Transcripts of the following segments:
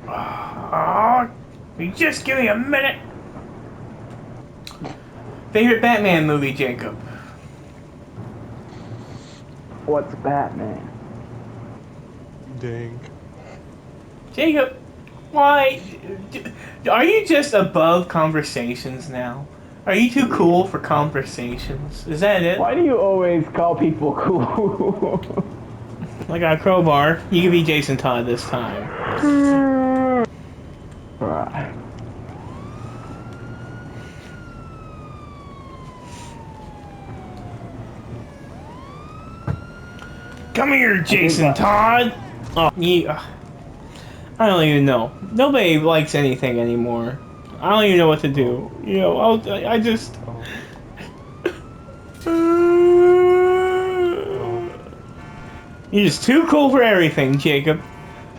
Oh, you just give me a minute. Favorite Batman movie, Jacob? What's Batman? Dang. Jacob, why? Are you just above conversations now? Are you too cool for conversations? Is that it? Why do you always call people cool? I got a crowbar. You can be Jason Todd this time. Right. Come here, Jason Todd! Oh, yeah. I don't even know. Nobody likes anything anymore. I don't even know what to do. You know, I just... You're just too cool for everything, Jacob.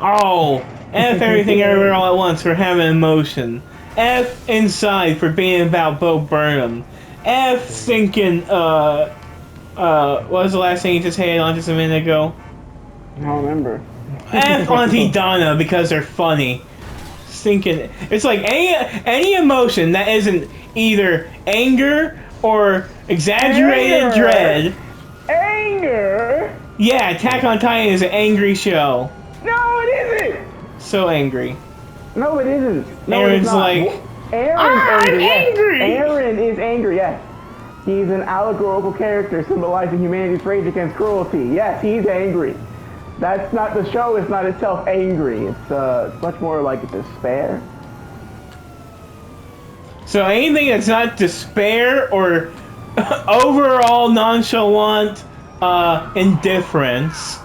Oh, F everything everywhere all at once for having emotion. F inside for being about Bo Burnham. F thinking, what was the last thing you just had on just a minute ago? I don't remember. F Auntie Donna because they're funny. Thinking it's like any emotion that isn't either anger or exaggerated dread. Anger? Yeah, Attack on Titan is an angry show. No, it isn't. So angry. No, it isn't. No, Aaron's it's not. like, Aaron's I'm angry. Yes. angry. Aaron is angry. Yes. He's an allegorical character symbolizing humanity's rage against cruelty. Yes, he's angry. That's not the show. Is not itself angry. It's much more like despair. So anything that's not despair or overall nonchalant indifference,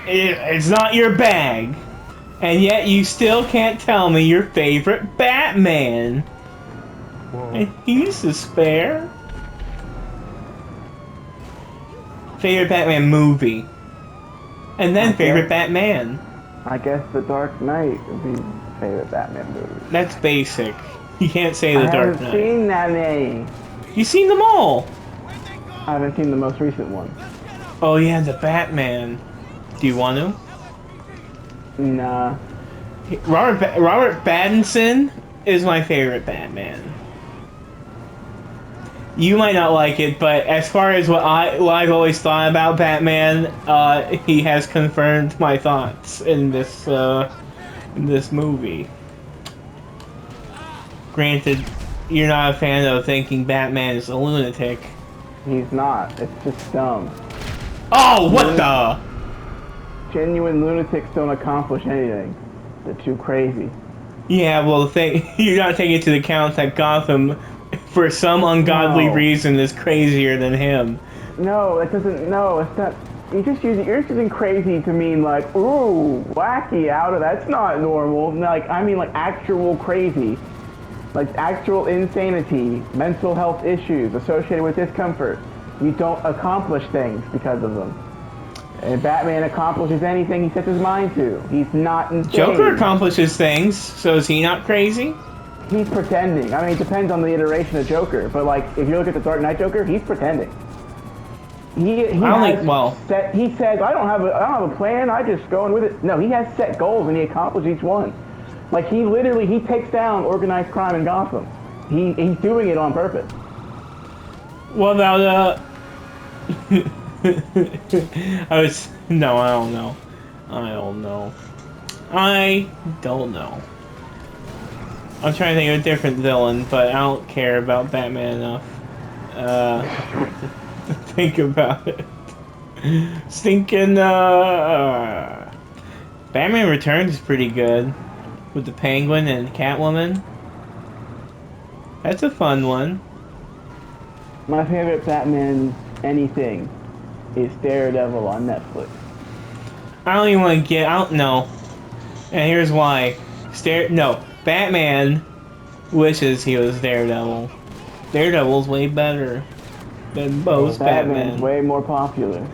it's not your bag. And yet you still can't tell me your favorite Batman. Whoa. He's despair. Favorite Batman movie. And then favorite Batman. I guess The Dark Knight would be my favorite Batman movie. That's basic. You can't say The Dark I haven't Knight. seen that many. You've seen them all. I haven't seen the most recent one. Oh yeah, the Batman. Do you want to? Nah. Robert Pattinson is my favorite Batman. You might not like it, but as far as what I've always thought about Batman, he has confirmed my thoughts in this movie. Granted, you're not a fan of thinking Batman is a lunatic. He's not. It's just dumb. Oh, what the? Genuine lunatics don't accomplish anything. They're too crazy. Yeah, well, the thing you're not taking into account that Gotham, for some ungodly reason, is crazier than him. No, it doesn't. No, it's not. You're just using crazy to mean like, ooh, wacky, out of that's not normal. Like, I mean like actual crazy. Like actual insanity, mental health issues associated with discomfort. You don't accomplish things because of them. And Batman accomplishes anything he sets his mind to. He's not insane. Joker accomplishes things, so is he not crazy? He's pretending. I mean, it depends on the iteration of Joker, but like, if you look at the Dark Knight Joker, he's pretending. He says, I don't have a plan. I just going with it. No, he has set goals and he accomplishes each one. Like he takes down organized crime in Gotham. He's doing it on purpose. What about I don't know. I don't know. I'm trying to think of a different villain, but I don't care about Batman enough. Think about it. Stinking, Batman Returns is pretty good. With the Penguin and Catwoman. That's a fun one. My favorite Batman anything is Daredevil on Netflix. I don't even want to I don't know. And here's why. Batman wishes he was Daredevil. Daredevil's way better than most Batman. Way more popular.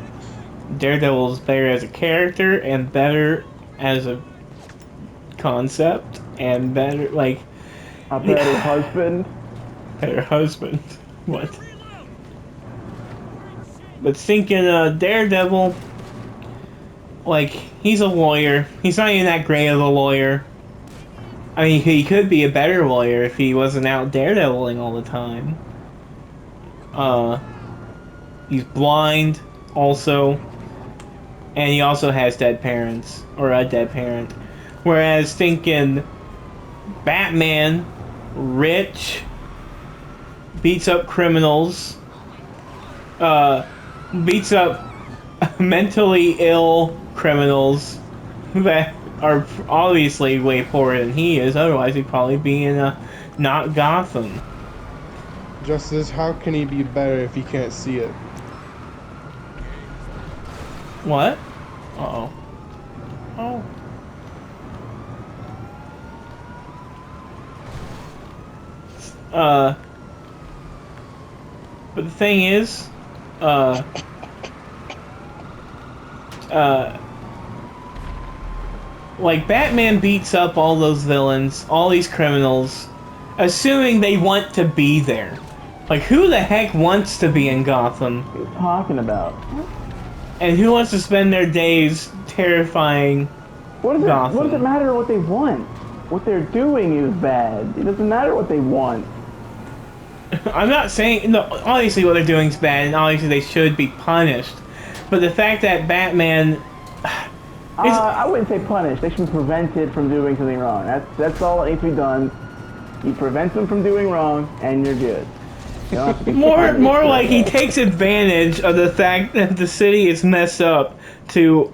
Daredevil's better as a character and better as a concept and better, like... A better husband? Better husband. What? But thinking Daredevil, like, he's a lawyer. He's not even that great of a lawyer. I mean, he could be a better lawyer if he wasn't out daredeviling all the time. He's blind, also, and he also has dead parents, or a dead parent. Whereas thinking Batman, rich, beats up criminals, beats up mentally ill criminals that are obviously way poorer than he is, otherwise he'd probably be in not Gotham. Justice, how can he be better if he can't see it? What? Uh-oh. Oh. But the thing is, like, Batman beats up all those villains, all these criminals, assuming they want to be there. Like, who the heck wants to be in Gotham? What are you talking about? And who wants to spend their days terrifying Gotham? What does it matter what they want? What they're doing is bad. It doesn't matter what they want. I'm not saying... No, obviously what they're doing is bad, and obviously they should be punished. But the fact that Batman... I wouldn't say punished. They should be prevented from doing something wrong. That's all that needs to be done. You prevent them from doing wrong, and you're good. You don't have to be more like he takes advantage of the fact that the city is messed up to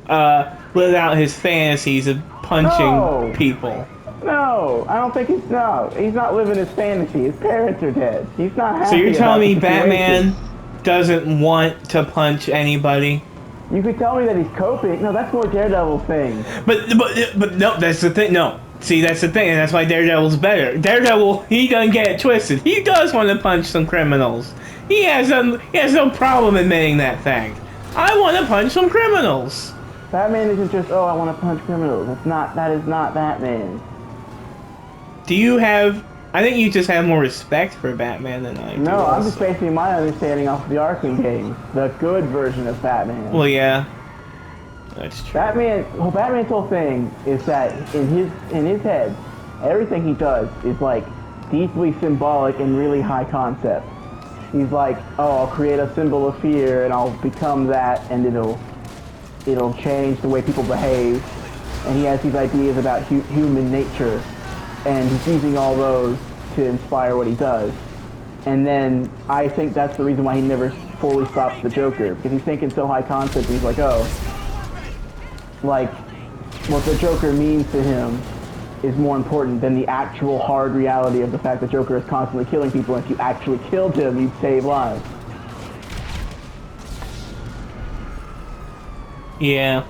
live out his fantasies of punching people. No, I don't think he's not living his fantasy. His parents are dead. He's not happy. So you're telling me about the situation. Batman doesn't want to punch anybody? You could tell me that he's coping. No, that's more Daredevil's thing. But no, that's the thing. No, see, that's the thing, and that's why Daredevil's better. Daredevil, he doesn't get it twisted. He does want to punch some criminals. He has no problem admitting that fact. I want to punch some criminals. Batman isn't just, oh, I want to punch criminals. That is not Batman. Do you have... I think you just have more respect for Batman than I do. No, I'm just basing my understanding off of the Arkham games. The good version of Batman. Well, yeah. That's true. Batman's whole thing is that in his head, everything he does is like deeply symbolic and really high concept. He's like, oh, I'll create a symbol of fear and I'll become that, and it'll change the way people behave. And he has these ideas about human nature, and he's using all those to inspire what he does. And then I think that's the reason why he never fully stops the Joker, because he's thinking so high concept. He's like, oh, like what the Joker means to him is more important than the actual hard reality of the fact that Joker is constantly killing people, and if you actually killed him, you'd save lives. Yeah.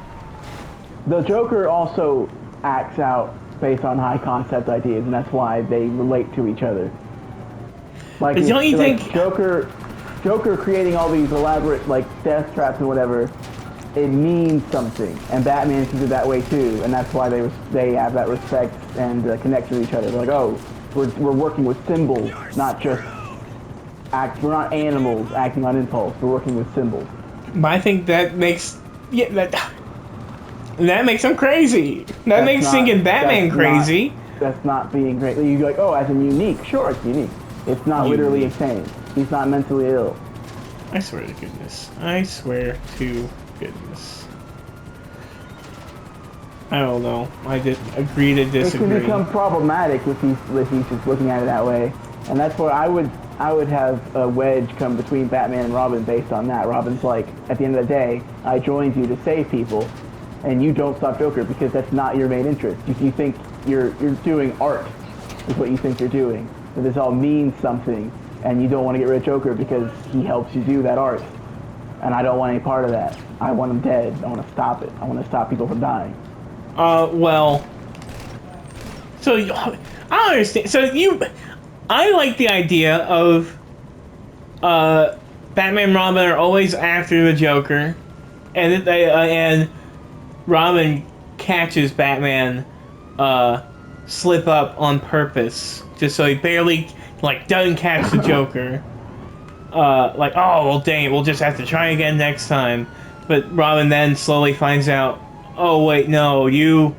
The Joker also acts out based on high concept ideas, and that's why they relate to each other. Like, but don't you think Joker creating all these elaborate like death traps and whatever, it means something, and Batman sees it that way too, and that's why they have that respect and connection with each other. They're like, oh, we're working with symbols, not just we're not animals acting on impulse. We're working with symbols. But I think that makes that makes him crazy. That makes thinking Batman crazy. That's not being great. You go like, oh, as in unique. Sure, it's unique. It's not literally insane. He's not mentally ill. I swear to goodness. I swear to goodness. I don't know. I just agree to disagree. It can become problematic if he's just looking at it that way, and that's where I would have a wedge come between Batman and Robin based on that. Robin's like, at the end of the day, I joined you to save people, and you don't stop Joker because that's not your main interest. You think you're doing art, is what you think you're doing. That this all means something, and you don't want to get rid of Joker because he helps you do that art. And I don't want any part of that. I want him dead. I want to stop it. I want to stop people from dying. Well, so I don't understand. So I like the idea of Batman and Robin are always after the Joker, and and Robin catches Batman slip up on purpose, just so he barely doesn't catch the Joker. Like, oh well, dang it, we'll just have to try again next time. But Robin then slowly finds out, oh wait, no, you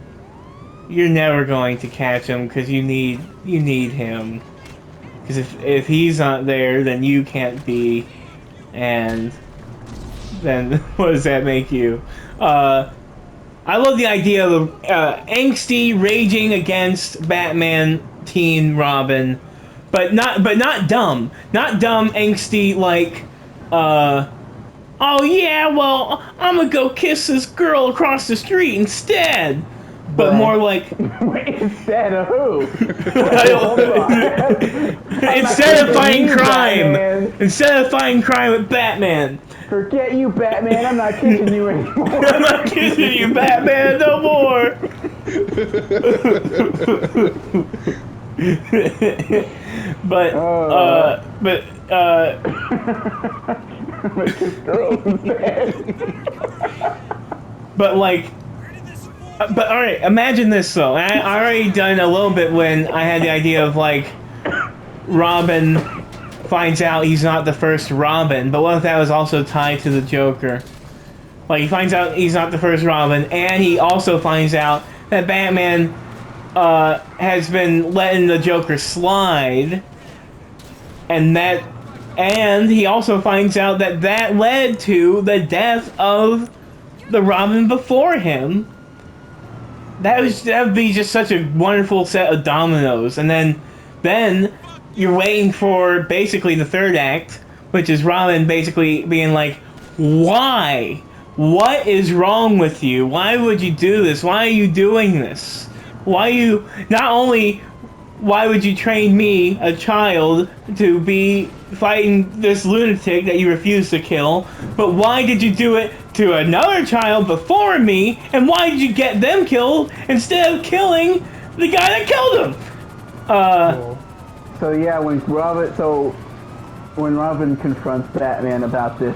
you're never going to catch him because you need him. Because if he's not there, then you can't be, and then what does that make you? I love the idea of angsty, raging against Batman, teen Robin, but not dumb, angsty like, oh yeah, well I'm gonna go kiss this girl across the street instead, but more like Instead of who? instead of fighting crime, with Batman. Forget you, Batman. I'm not kissing you anymore. I'm not kissing you, Batman, no more. but like, but all right. Imagine this though. I already done a little bit when I had the idea of like Robin finds out he's not the first Robin, but what if that was also tied to the Joker? Like, he finds out he's not the first Robin, and he also finds out that Batman has been letting the Joker slide, and he also finds out that that led to the death of the Robin before him. That would be just such a wonderful set of dominoes, and then you're waiting for basically the third act, which is Robin basically being like, why? What is wrong with you? Why would you do this? Why are you doing this? Why would you train me, a child, to be fighting this lunatic that you refuse to kill? But why did you do it to another child before me? And why did you get them killed instead of killing the guy that killed them? So yeah, when Robin confronts Batman about this,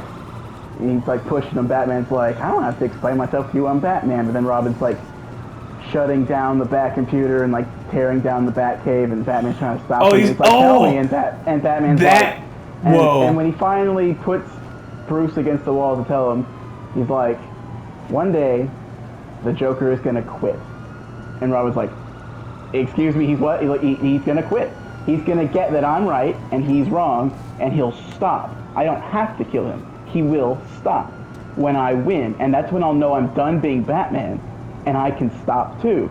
he's like pushing him. Batman's like, I don't have to explain myself to you, I'm Batman. But then Robin's like shutting down the Bat computer and like tearing down the Bat cave, and Batman's trying to stop him. He's like, tell me, and Batman's like, and when he finally puts Bruce against the wall to tell him, he's like, one day the Joker is gonna quit. And Robin's like, excuse me, he's what? He's gonna quit. He's gonna get that I'm right and he's wrong, and he'll stop. I don't have to kill him. He will stop when I win, and that's when I'll know I'm done being Batman, and I can stop too.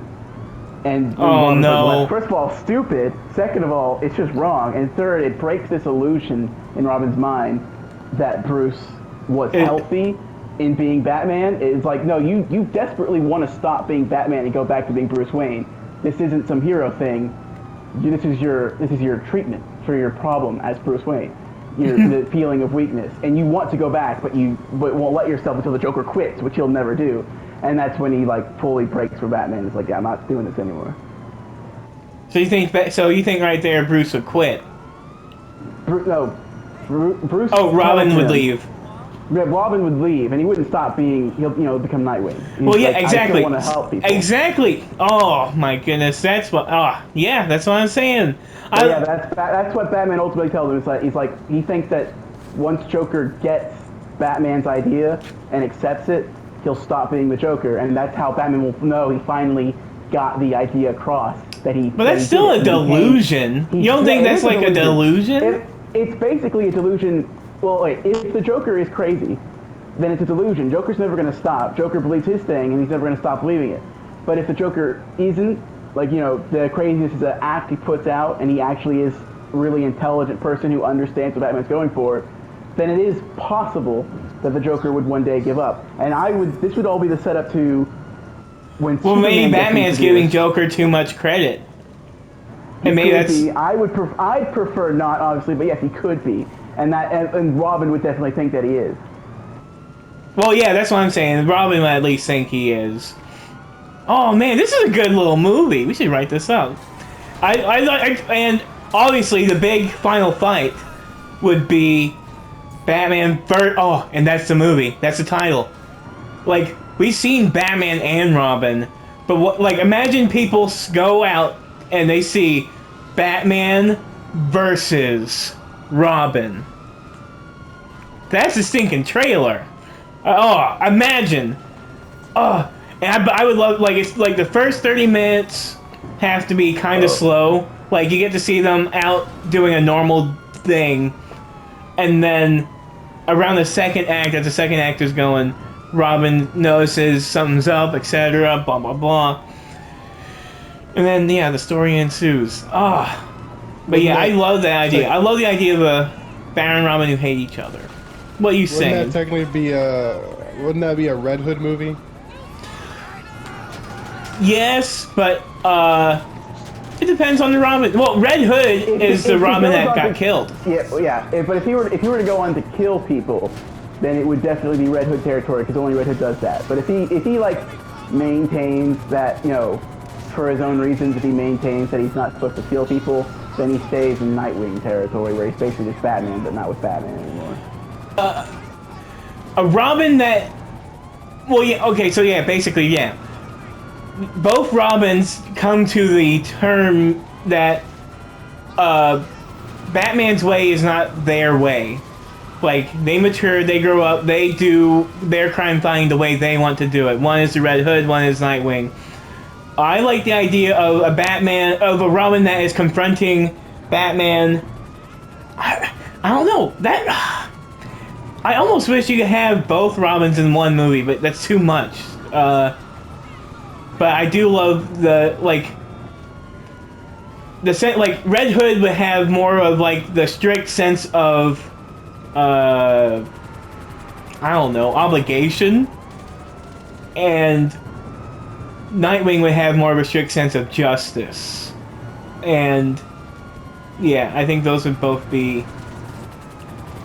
And oh no! Like, well, first of all, stupid. Second of all, it's just wrong. And third, it breaks this illusion in Robin's mind that Bruce was healthy in being Batman. It's like, no, you desperately want to stop being Batman and go back to being Bruce Wayne. This isn't some hero thing. This is your treatment for your problem as Bruce Wayne. The feeling of weakness, and you want to go back, but won't let yourself until the Joker quits, which he'll never do. And that's when he like fully breaks for Batman. It's like, yeah, I'm not doing this anymore. So you think right there Bruce would quit? Bruce. Oh, Robin would leave. Yeah, Robin would leave, and he wouldn't stop being. He'll become Nightwing. Well, yeah, like, exactly. I still want to help people. Exactly. Oh my goodness, that's what. Yeah, that's what I'm saying. Yeah, that's what Batman ultimately tells him. It's like he thinks that once Joker gets Batman's idea and accepts it, he'll stop being the Joker, and that's how Batman will know he finally got the idea across that he. But that's still a delusion. You don't think that's like a delusion? It's basically a delusion. Well, wait, if the Joker is crazy, then it's a delusion. Joker's never going to stop. Joker believes his thing, and he's never going to stop believing it. But if the Joker isn't, like, the craziness is an act he puts out, and he actually is a really intelligent person who understands what Batman's going for, then it is possible that the Joker would one day give up. And this would all be the setup to when. Well, maybe Batman's giving Joker too much credit. And maybe that's. I'd prefer not, obviously, but yes, he could be. And Robin would definitely think that he is. Well, yeah, that's what I'm saying. Robin would at least think he is. Oh man, this is a good little movie. We should write this up. And obviously the big final fight would be Batman first. Oh, and that's the movie. That's the title. Like, we've seen Batman and Robin, but imagine people go out and they see Batman versus Robin. That's a stinking trailer. Imagine. And I would love, like, it's like the first 30 minutes have to be kind of slow. Like, you get to see them out doing a normal thing, and then around the second act, as the second act is going, Robin notices something's up, etc., blah blah blah. And then, yeah, the story ensues. Ah. But yeah, I love that idea. I love the idea of a Batman and Robin who hate each other. What you saying? Wouldn't that technically be wouldn't that be a Red Hood movie? Yes, but it depends on the Robin. Well, Red Hood is the Robin that got killed. Yeah. But if he were to go on to kill people, then it would definitely be Red Hood territory because only Red Hood does that. But if he like maintains that, you know, for his own reasons, if he maintains that he's not supposed to kill people, then he stays in Nightwing territory where he's basically just Batman, but not with Batman anymore. A Robin that, well, yeah, okay, so yeah, basically, yeah. Both Robins come to the term that Batman's way is not their way. Like, they mature, they grow up, they do their crime fighting the way they want to do it. One is the Red Hood, one is Nightwing. I like the idea of a Robin that is confronting Batman. I don't know, that... I almost wish you could have both Robins in one movie, but that's too much. But I do love the, like... like, Red Hood would have more of, like, the strict sense of... I don't know, obligation. And Nightwing would have more of a strict sense of justice. And yeah, I think those would both be,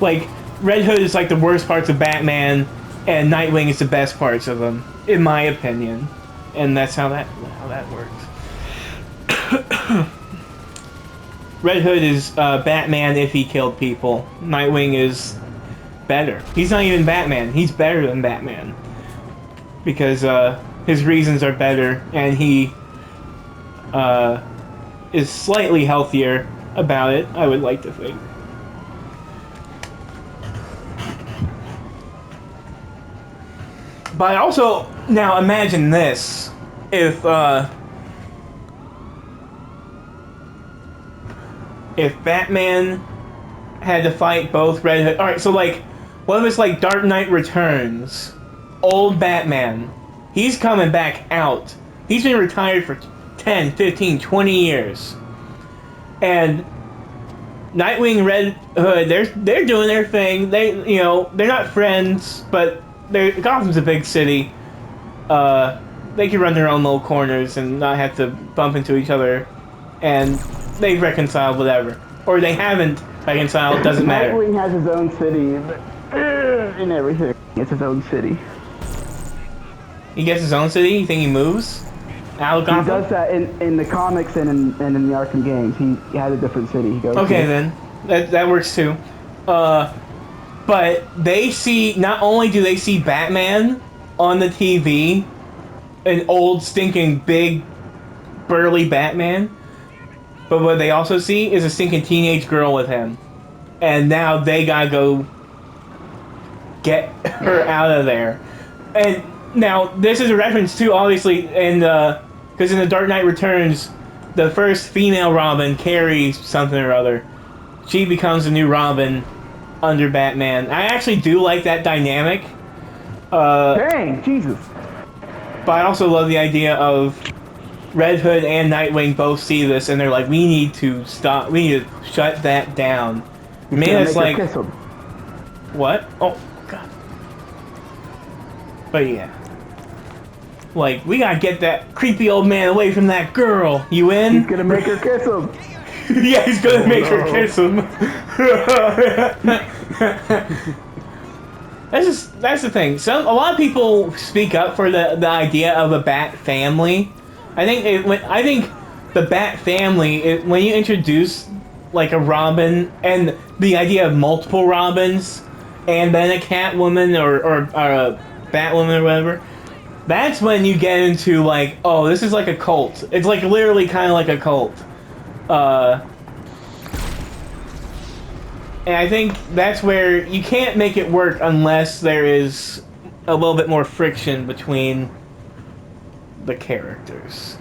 like, Red Hood is like the worst parts of Batman, and Nightwing is the best parts of him, in my opinion. And that's how that works. Red Hood is Batman if he killed people. Nightwing is better. He's not even Batman. He's better than Batman. Because his reasons are better, and he is slightly healthier about it, I would like to think. But I also, now imagine this, if Batman had to fight both Red Hood... Alright, so like, what if it's like Dark Knight Returns? Old Batman. He's coming back out. He's been retired for 10, 15, 20 years. And Nightwing, Red Hood, they're doing their thing. They, you know, they're not friends, but Gotham's a big city. They can run their own little corners and not have to bump into each other. And they've reconciled, whatever. Or they haven't reconciled, doesn't matter. Nightwing has his own city, and everything. It's his own city. He gets his own city? You think he moves? Out of Gotham? He does that in the comics and in the Arkham games. He has a different city he goes to. Okay, then. That works too. But they see, not only do they see Batman on the TV, an old, stinking, big, burly Batman, but what they also see is a stinking teenage girl with him. And now they gotta go get her out of there. And now, this is a reference to, obviously, because in The Dark Knight Returns, the first female Robin, Carrie something or other, she becomes the new Robin under Batman. I actually do like that dynamic. Dang, Jesus. But I also love the idea of Red Hood and Nightwing both see this, and they're like, we need to stop, we need to shut that down. Maybe it's like... Kiss him. What? Oh, God. But yeah. Like, we gotta get that creepy old man away from that girl. You in? He's gonna make her kiss him. Yeah, he's gonna make her kiss him. That's the thing. A lot of people speak up for the idea of a Bat family. I think the Bat family, when you introduce like a Robin and the idea of multiple Robins, and then a Catwoman or a Batwoman or whatever, that's when you get into like, oh, this is like a cult. It's like literally kind of like a cult. And I think that's where you can't make it work unless there is a little bit more friction between the characters.